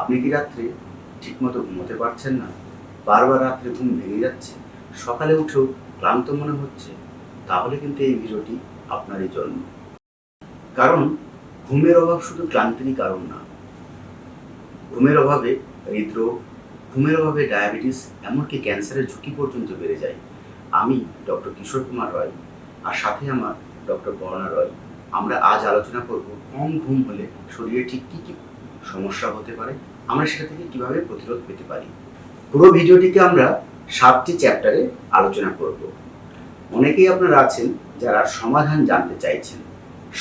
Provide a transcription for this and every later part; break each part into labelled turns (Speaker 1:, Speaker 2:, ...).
Speaker 1: আপনি কি রাত্রে ঠিকমতো ঘুমোতে পারছেন না? বারবার রাত্রে ঘুম ভেঙে যাচ্ছে, সকালে উঠেও ক্লান্ত মনে হচ্ছে? তাহলে কিন্তু এই ভিডিওটি আপনারই জন্য। কারণ ঘুমের অভাব শুধু ক্লান্তিরই কারণ না। ঘুমের অভাবে হৃদরোগ, ঘুমের অভাবে ডায়াবেটিস, এমনকি ক্যান্সারের ঝুঁকি পর্যন্ত বেড়ে যায়। আমি ডক্টর কিশোর কুমার রয়, আর সাথে আমার ডক্টর বর্ণা রয়। আমরা আজ আলোচনা করব কম ঘুম হলে শরীরে ঠিক কী কী সমস্যা হতে পারে, আমরা সেটা থেকে কিভাবে প্রতিরোধ পেতে পারি। পুরো ভিডিওটিকে আমরা 7টি চ্যাপ্টারে আলোচনা করব। অনেকেই আপনারা আছেন যারা সমাধান জানতে চাইছেন।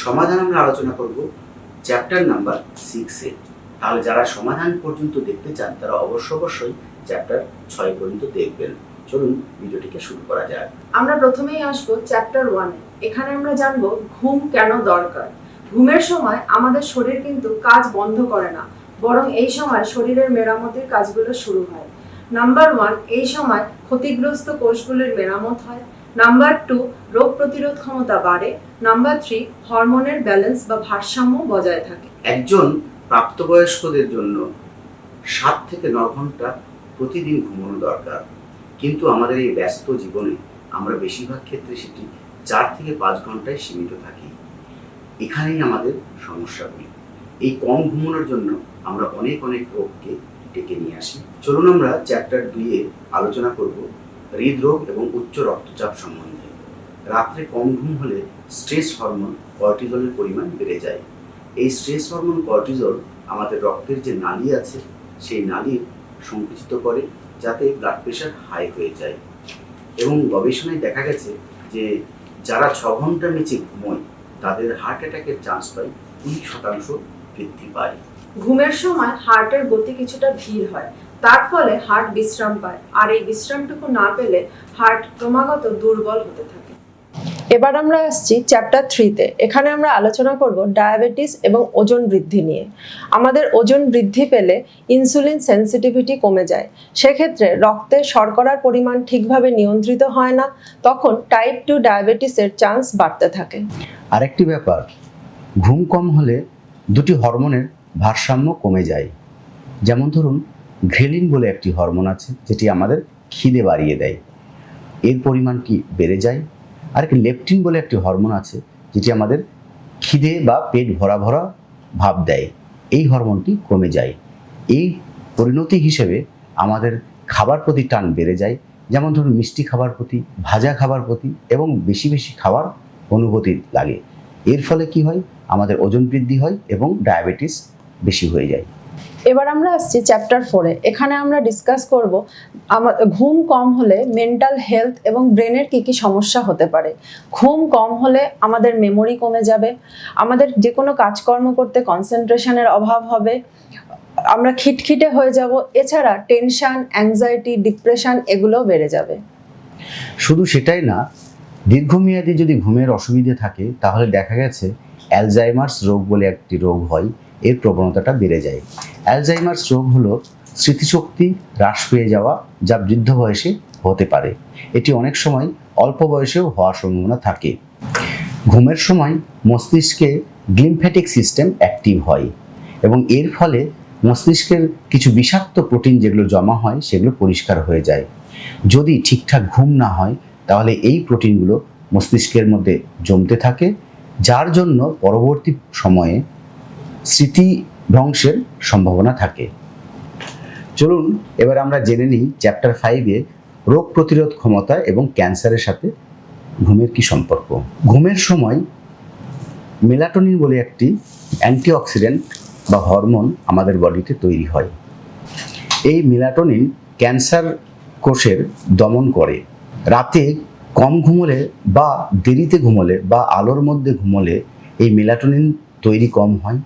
Speaker 1: সমাধান আমরা আলোচনা করব চ্যাপ্টার নাম্বার 6-এ। তাহলে যারা সমাধান পর্যন্ত দেখতে চান তারা অবশ্যই চ্যাপ্টার 6 পর্যন্ত দেখবেন। চলুন ভিডিওটিকে শুরু করা যাক।
Speaker 2: আমরা প্রথমেই আসবো চ্যাপ্টার 1-এ। এখানে আমরা জানবো ঘুম কেন দরকার। ঘুমের সময় আমাদের শরীর কিন্তু কাজ বন্ধ করে না, বরং এই সময় শরীরের মেরামতির কাজগুলো শুরু হয়। নাম্বার 1, এই সময় ক্ষতিগ্রস্ত কোষগুলির মেরামত হয়। নাম্বার 2, রোগ প্রতিরোধ ক্ষমতা বাড়ে। নাম্বার 3, হরমোনের ব্যালেন্স বা ভারসাম্য বজায় থাকে।
Speaker 1: একজন প্রাপ্তবয়স্কদের জন্য 7 থেকে 9 ঘন্টা প্রতিদিন ঘুমানো দরকার, কিন্তু আমাদের এই ব্যস্ত জীবনে আমরা বেশিরভাগ ক্ষেত্রে সেটি 4 থেকে 5 ঘন্টায় সীমিত থাকি। এখানেই আমাদের সমস্যাগুলি। এই কম ঘুমানোর জন্য আমরা অনেক রোগকে ডেকে নিয়ে আসি। চলুন আমরা চ্যাপ্টার 2-এ আলোচনা করব হৃদরোগ এবং উচ্চ রক্তচাপ সম্বন্ধে। রাত্রে কম ঘুম হলে স্ট্রেস হরমোন কর্টিজলের পরিমাণ বেড়ে যায়। এই স্ট্রেস হরমোন কর্টিজল আমাদের রক্তের যে নালী আছে সেই নালীর সংকুচিত করে, যাতে ব্লাড প্রেশার হাই হয়ে যায়। এবং গবেষণায় দেখা গেছে যে যারা 6 ঘন্টার নিচে ঘুমোয় তাদের হার্ট অ্যাটাকের চান্স পায় 20% বৃদ্ধি পায়।
Speaker 2: ঘুমের সময় হার্টের গতি কিছুটা ধীর হয়, তার ফলে হার্ট বিশ্রাম পায়, আর এই বিশ্রামটুকু না পেলে হার্ট ক্রমাগত দুর্বল হতে থাকে। এবার আমরা আসছি চ্যাপ্টার 3-তে। এখানে আমরা আলোচনা করব ডায়াবেটিস এবং ওজন বৃদ্ধি নিয়ে। আমাদের ওজন বৃদ্ধি পেলে ইনসুলিন সেন্সিটিভিটি কমে যায়। সেক্ষেত্রে রক্তে শর্করার পরিমাণ ঠিকভাবে নিয়ন্ত্রিত হয় না, তখন টাইপ 2 ডায়াবেটিসের চান্স বাড়তে থাকে।
Speaker 1: আরেকটি ব্যাপার, ঘুম কম হলে দুটি হরমোনের ভারসাম্য কমে যায়। যেমন ধরুন, ঘ্রেলিন বলে একটি হরমোন আছে যেটি আমাদের খিদে বাড়িয়ে দেয়, এর পরিমাণটি বেড়ে যায়। আর একটি লেপটিন বলে একটি হরমোন আছে যেটি আমাদের খিদে বা পেট ভরা ভাব দেয়, এই হরমোনটি কমে যায়। এই পরিণতি হিসেবে আমাদের খাবার প্রতি টান বেড়ে যায়। যেমন ধরুন, মিষ্টি খাবার প্রতি, ভাজা খাবার প্রতি এবং বেশি খাওয়ার অনুভূতি লাগে। এর ফলে কি হয়, আমাদের ওজন বৃদ্ধি হয় এবং ডায়াবেটিস বেশি হয়ে যায়।
Speaker 2: এবার আমরা আসছি চ্যাপ্টার 4-এ। এখানে আমরা ডিসকাস করব ঘুম কম হলে মেন্টাল হেলথ এবং ব্রেনের কি সমস্যা হতে পারে। ঘুম কম হলে আমাদের মেমোরি কমে যাবে, আমাদের যে কোনো কাজকর্ম করতে কনসেন্ট্রেশনের অভাব হবে, আমরা খিটখিটে হয়ে যাব। এছাড়া টেনশন, অ্যাংজাইটি, ডিপ্রেশন এগুলোও বেড়ে যাবে।
Speaker 1: শুধু সেটাই না, দীর্ঘমেয়াদী যদি ঘুমের অসুবিধে থাকে তাহলে দেখা গেছে অ্যালজাইমার্স রোগ বলে একটি রোগ হয়, এর প্রবণতাটা বেড়ে যায়। অ্যালজাইমার্স রোগ হলো স্মৃতিশক্তি হ্রাস পেয়ে যাওয়া, যা বৃদ্ধ বয়সে হতে পারে। এটি অনেক সময় অল্প বয়সেও হওয়ার সম্ভাবনা থাকে। ঘুমের সময় মস্তিষ্কে গ্লিম্ফ্যাটিক সিস্টেম অ্যাক্টিভ হয় এবং এর ফলে মস্তিষ্কের কিছু বিষাক্ত প্রোটিন যেগুলো জমা হয় সেগুলো পরিষ্কার হয়ে যায়। যদি ঠিকঠাক ঘুম না হয় তাহলে এই প্রোটিনগুলো মস্তিষ্কের মধ্যে জমতে থাকে, যার জন্য পরবর্তী সময়ে স্মৃতি ভ্রংশের সম্ভাবনা থাকে। চলুন এবার আমরা জেনে নিই চ্যাপ্টার 5-এ রোগ প্রতিরোধ ক্ষমতা এবং ক্যান্সারের সাথে ঘুমের কি সম্পর্ক। ঘুমের সময় মেলাটোনিন বলে একটি অ্যান্টিঅক্সিডেন্ট বা হরমোন আমাদের বডিতে তৈরি হয়। এই মেলাটোনিন ক্যান্সার কোষের দমন করে। রাতে কম ঘুমোলে বা দেরিতে ঘুমোলে বা আলোর মধ্যে ঘুমোলে এই মেলাটোনিন তৈরি কম হয়,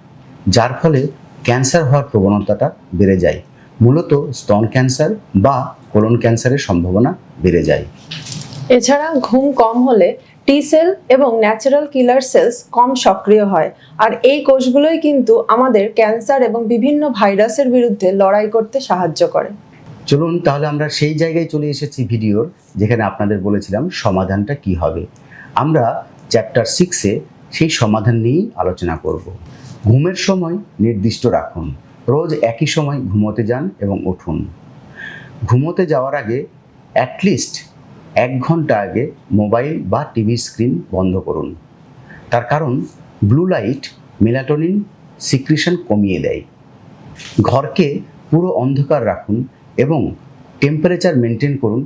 Speaker 1: যার ফলে ক্যান্সার হওয়ার প্রবণতাটা বেড়ে যায়। মূলত স্তন ক্যান্সার বা কোলন ক্যান্সারের সম্ভাবনা বেড়ে যায়।
Speaker 2: এছাড়া ঘুম কম হলে টি সেল এবং ন্যাচারাল কিলার সেলস কম সক্রিয় হয়, আর এই কোষগুলোই কিন্তু আমাদের ক্যান্সার এবং বিভিন্ন ভাইরাসের বিরুদ্ধে লড়াই করতে সাহায্য করে।
Speaker 1: চলুন তাহলে আমরা সেই জায়গায় চলে এসেছি ভিডিওর, যেখানে আপনাদের বলেছিলাম সমাধানটা কি হবে। আমরা চ্যাপ্টার 6-এ সেই সমাধান নিয়েই আলোচনা করব। ঘুমের সময় নির্দিষ্ট রাখুন। রোজ একই সময় ঘুমোতে যান এবং উঠুন। ঘুমোতে যাওয়ার আগে অ্যাটলিস্ট 1 ঘন্টা আগে মোবাইল বা টিভির স্ক্রিন বন্ধ করুন। তার কারণ ব্লু লাইট মেলাটোনিন সিক্রিশন কমিয়ে দেয়। ঘরকে পুরো অন্ধকার রাখুন এবং টেম্পারেচার মেনটেন করুন।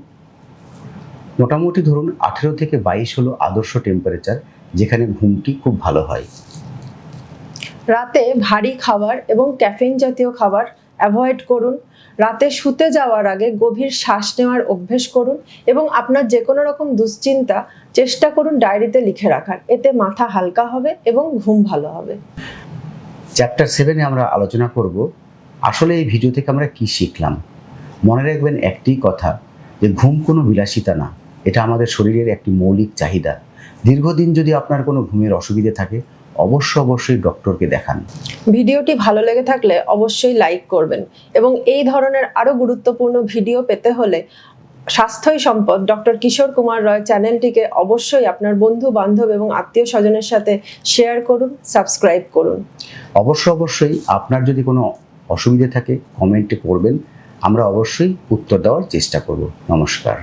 Speaker 1: মোটামুটি ধরুন 18 থেকে 22 হলো আদর্শ টেম্পারেচার, যেখানে ঘুমটি খুব ভালো হয়।
Speaker 2: রাতে ভারী খাবার এবং ক্যাফেইন জাতীয় খাবার অ্যাভয়েড করুন। রাতে শুতে যাওয়ার আগে গভীর শ্বাস নেওয়ার অভ্যেস করুন এবং আপনার যে কোনো রকম দুশ্চিন্তা চেষ্টা করুন ডায়েরিতে লিখে রাখার। এতে মাথা হালকা হবে এবং ঘুম ভালো হবে।
Speaker 1: চ্যাপ্টার 7-এ আমরা আলোচনা করব আসলে এই ভিডিও থেকে আমরা কি শিখলাম। মনে রাখবেন একটি কথা, যে ঘুম কোনো বিলাসিতা না, এটা আমাদের শরীরের একটি মৌলিক চাহিদা। দীর্ঘদিন যদি আপনার কোনো ঘুমের অসুবিধে থাকে, অবশ্যই ডক্টরকে দেখান।
Speaker 2: ভিডিওটি ভালো লেগে থাকলে অবশ্যই লাইক করবেন এবং এই ধরনের আরও গুরুত্বপূর্ণ ভিডিও পেতে হলে স্বাস্থ্যই সম্পদ ডক্টর কিশোর কুমার রয় চ্যানেলটিকে অবশ্যই আপনার বন্ধু বান্ধব এবং আত্মীয় স্বজনের সাথে শেয়ার করুন, সাবস্ক্রাইব করুন।
Speaker 1: অবশ্যই আপনার যদি কোনো অসুবিধে থাকে কমেন্টে করবেন, আমরা অবশ্যই উত্তর দেওয়ার চেষ্টা করব। নমস্কার।